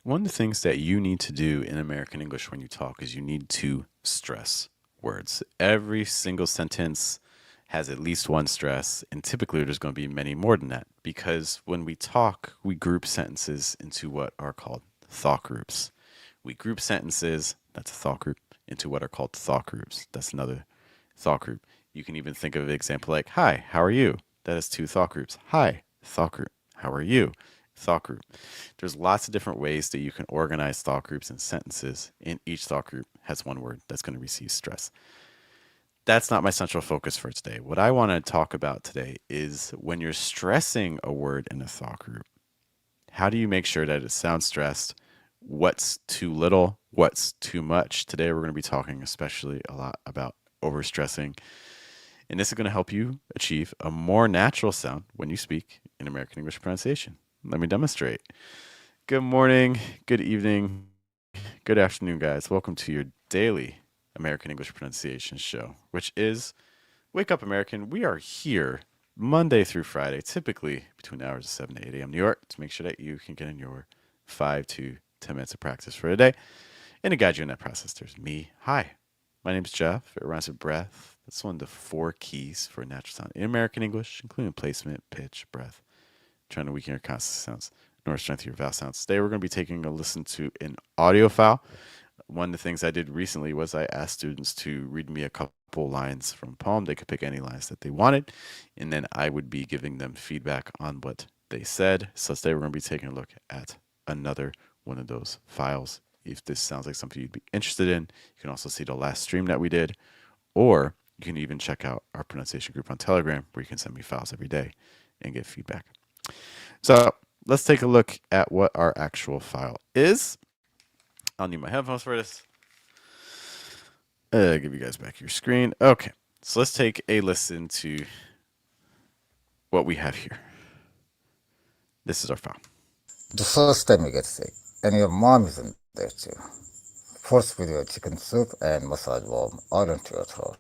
One of the things that you need to do in American English when you talk is you need to stress words. Every single sentence has at least one stress, and typically there's going to be many more than that because when we talk, we group sentences into what are called thought groups. We group sentences, that's a thought group, into what are called thought groups. That's another thought group. You can even think of an example like, hi, how are you? That is two thought groups. Hi, thought group. How are you? Thought group. There's lots of different ways that you can organize thought groups and sentences, and each thought group has one word that's going to receive stress. That's not my central focus for today. What I want to talk about today is when you're stressing a word in a thought group, how do you make sure that it sounds stressed? What's too little? What's too much? Today, we're going to be talking especially a lot about overstressing. And this is going to help you achieve a more natural sound when you speak in American English pronunciation. Let me demonstrate. Good morning, good evening, good afternoon, guys. Welcome to your daily American English pronunciation show, which is Wake Up American. We are here Monday through Friday, typically between the hours of 7 to 8 a.m. New York, to make sure that you can get in your 5 to 10 minutes of practice for a day. And to guide you in that process, there's me. Hi, my name is Geoff. It rhymes with breath. That's one of the 4 keys for a natural sound in American English, including placement, pitch, breath, trying to weaken your consonant sounds, nor strengthen your vowel sounds. Today, we're going to be taking a listen to an audio file. One of the things I did recently was I asked students to read me a couple lines from a poem. They could pick any lines that they wanted, and then I would be giving them feedback on what they said. So today, we're going to be taking a look at another one of those files. If this sounds like something you'd be interested in, you can also see the last stream that we did, or you can even check out our pronunciation group on Telegram where you can send me files every day and get feedback. So let's take a look at what our actual file is. I'll need my headphones for this. Give you guys back your screen. Okay, so let's take a listen to what we have here. This is our file. The first time you get sick, and your mom isn't there too. Force with your chicken soup and massage warm oil into your throat.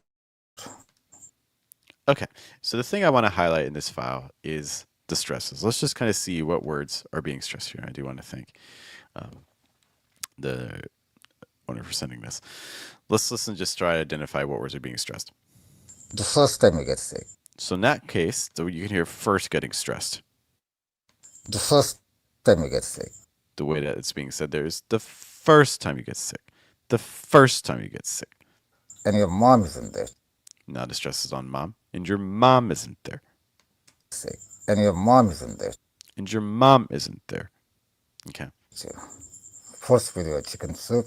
Okay, so the thing I want to highlight in this file is the stresses. Let's just kind of see what words are being stressed here. I do want to thank the owner for sending this. Let's listen, just try to identify what words are being stressed. The first time you get sick. So in that case, so you can hear first getting stressed. The first time you get sick. The way that it's being said there is the first time you get sick. The first time you get sick. And your mom isn't there. Now the stress is on mom, and your mom isn't there. Sick. And your mom isn't there. And your mom isn't there. Okay. Too. Force with your chicken soup.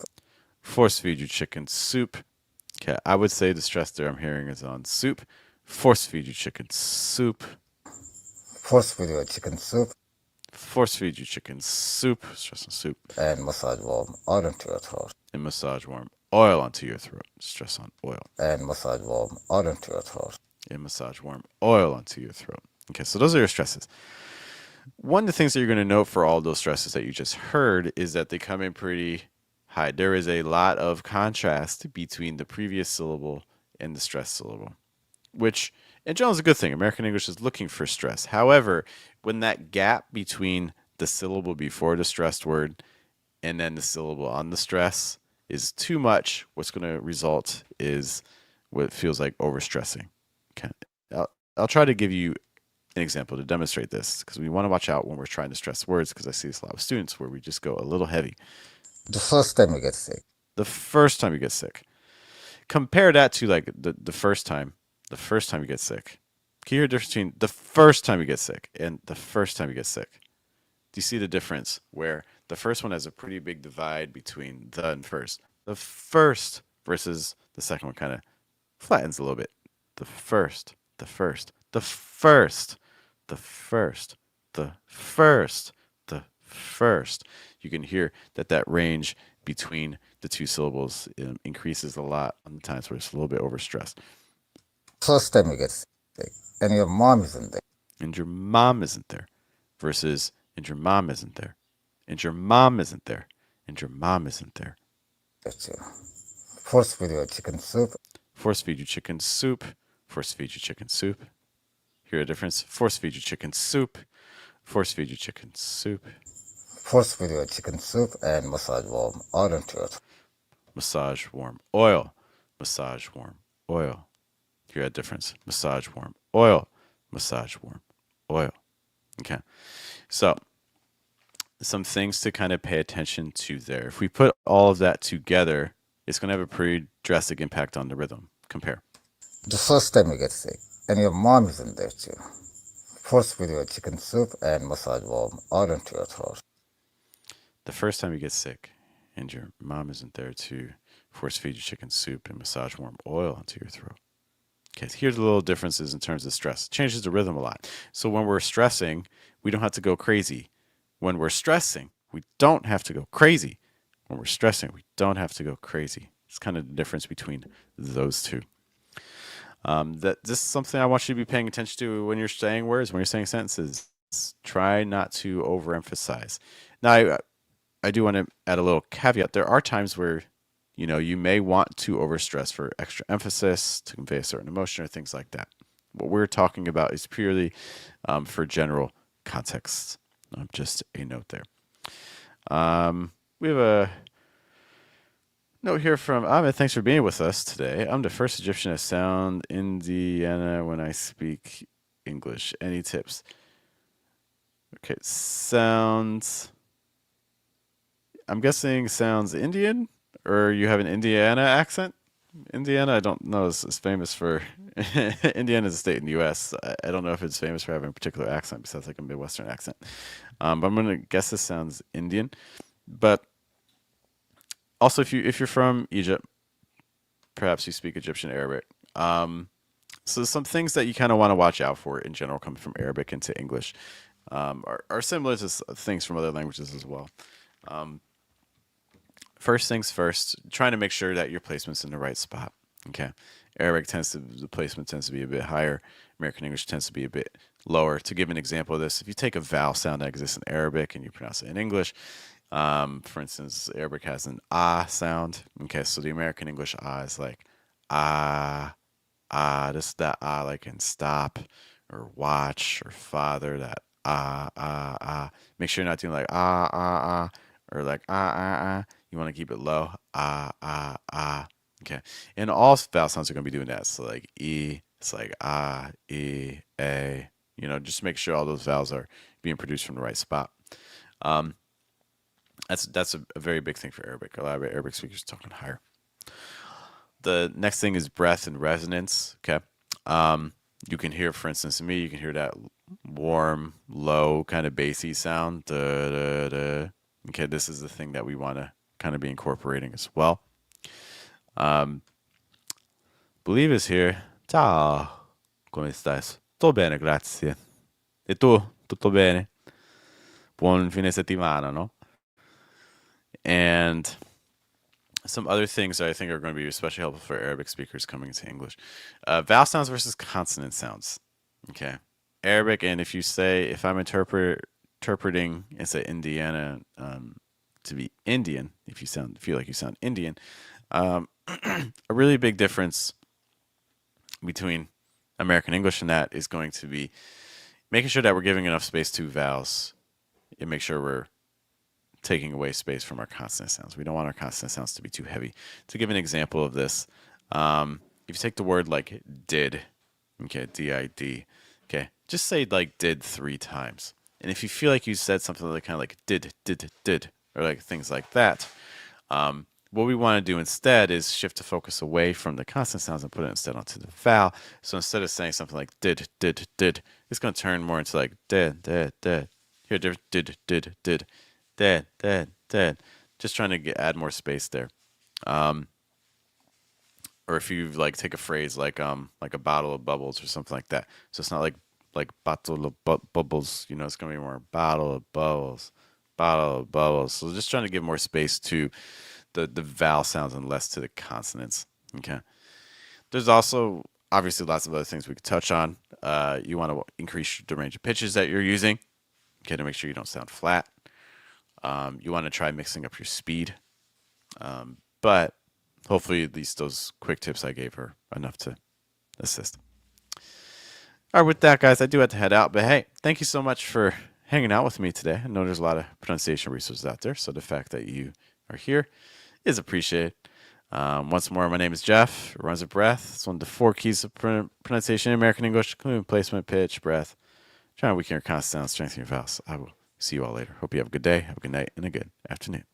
Force feed you chicken soup. Okay, I would say the stress there I'm hearing is on soup. Force feed you chicken soup. Force with your chicken soup. Force feed you chicken soup. Stress on soup. And massage warm oil into your throat. And massage warm oil onto your throat. Stress on oil. And massage warm oil into your throat. And massage warm oil onto your throat. Okay, so those are your stresses. One of the things that you're going to note for all those stresses that you just heard is that they come in pretty high. There is a lot of contrast between the previous syllable and the stressed syllable, which in general is a good thing. American English is looking for stress. However, when that gap between the syllable before the stressed word and then the syllable on the stress is too much, what's going to result is what feels like overstressing. Okay. I'll try to give you an example to demonstrate this because we want to watch out when we're trying to stress words because I see this a lot with students where we just go a little heavy. The first time you get sick. The first time you get sick. Compare that to like the first time you get sick. Can you hear the difference between the first time you get sick and the first time you get sick? Do you see the difference where the first one has a pretty big divide between the and first? The first versus the second one kind of flattens a little bit. The first, the first, the first, the first, the first, the first. You can hear that range between the two syllables increases a lot on the times where it's a little bit overstressed. First time you get sick, and your mom isn't there. And your mom isn't there. Versus, and your mom isn't there. And your mom isn't there. And your mom isn't there. Too. Force with your chicken soup. Force feed you chicken soup. Force feed you chicken soup. Hear a difference? Force feed you chicken soup. Force feed you chicken soup. Force with your chicken soup and massage warm oil into your throat. Massage warm oil. Massage warm oil. Hear that difference? Massage warm oil. Massage warm oil. Okay. So, some things to kind of pay attention to there. If we put all of that together, it's going to have a pretty drastic impact on the rhythm. Compare. The first time you get sick, and your mom isn't there too. Force with your chicken soup and massage warm oil into your throat. The first time you get sick and your mom isn't there to force feed you chicken soup and massage warm oil onto your throat. Okay, here's the little differences in terms of stress. It changes the rhythm a lot. So when we're stressing, we don't have to go crazy. When we're stressing, we don't have to go crazy. When we're stressing, we don't have to go crazy. It's kind of the difference between those two. That this is something I want you to be paying attention to when you're saying words, when you're saying sentences. Try not to overemphasize. Now, I do want to add a little caveat. There are times where you may want to overstress for extra emphasis to convey a certain emotion or things like that. What we're talking about is purely for general context. Just a note there. We have a note here from Ahmed. Thanks for being with us today. I'm the first Egyptian to sound Indiana when I speak English. Any tips? Okay, sounds. I'm guessing sounds Indian, or you have an Indiana accent. Indiana, I don't know, is famous for. Indiana is a state in the U.S. I don't know if it's famous for having a particular accent besides like a Midwestern accent. But I'm gonna guess this sounds Indian. But also, if you're from Egypt, perhaps you speak Egyptian Arabic. So some things that you kind of want to watch out for in general, coming from Arabic into English, are similar to things from other languages as well. Um, First things first, trying to make sure that your placement's in the right spot. Okay. Arabic the placement tends to be a bit higher. American English tends to be a bit lower. To give an example of this, if you take a vowel sound that exists in Arabic and you pronounce it in English, for instance, Arabic has an ah sound. Okay, so the American English ah is like ah, ah. This is that ah like in stop or watch or father. That ah, ah, ah. Make sure you're not doing like ah, ah, ah or like ah, ah, ah. You want to keep it low. Ah, ah, ah. Okay. And all vowel sounds are going to be doing that. So like E, it's like ah, E, A. Just make sure all those vowels are being produced from the right spot. Um, that's a very big thing for Arabic. A lot of Arabic speakers are talking higher. The next thing is breath and resonance. Okay. You can hear, for instance, in me, you can hear that warm, low, kind of bassy sound. Da, da, da. Okay, this is the thing that we want to kind of be incorporating as well. Believe is here. Ciao, come stai? Tutto bene, grazie. E tu? Tutto bene? Buon fine settimana, no? And some other things that I think are going to be especially helpful for Arabic speakers coming into English. Vowel sounds versus consonant sounds. Okay. Arabic, and if I'm interpreting and say Indiana to be Indian, if you feel like you sound Indian, a really big difference between American English and that is going to be making sure that we're giving enough space to vowels and make sure we're taking away space from our consonant sounds. We don't want our consonant sounds to be too heavy. To give an example of this, if you take the word like did, okay, D-I-D, okay, just say like did 3 times. And if you feel like you said something like kind of like did, or like things like that, what we want to do instead is shift the focus away from the consonant sounds and put it instead onto the vowel. So instead of saying something like did, it's going to turn more into like did. Here, did. Dead. Just trying to add more space there. Or if you like take a phrase like a bottle of bubbles or something like that. So it's not like bottle of bubbles. It's gonna be more bottle of bubbles, bottle of bubbles. So just trying to give more space to the vowel sounds and less to the consonants. Okay. There's also obviously lots of other things we could touch on. You want to increase the range of pitches that you're using. Okay, to make sure you don't sound flat. You want to try mixing up your speed. But hopefully, at least those quick tips I gave are enough to assist. All right, with that, guys, I do have to head out. But hey, thank you so much for hanging out with me today. I know there's a lot of pronunciation resources out there, so the fact that you are here is appreciated. Once more, my name is Geoff. It runs with breath. It's one of the four keys of pronunciation in American English, including placement, pitch, breath. Trying to weaken your consonant sound, strengthen your vowels. I will see you all later. Hope you have a good day, have a good night, and a good afternoon.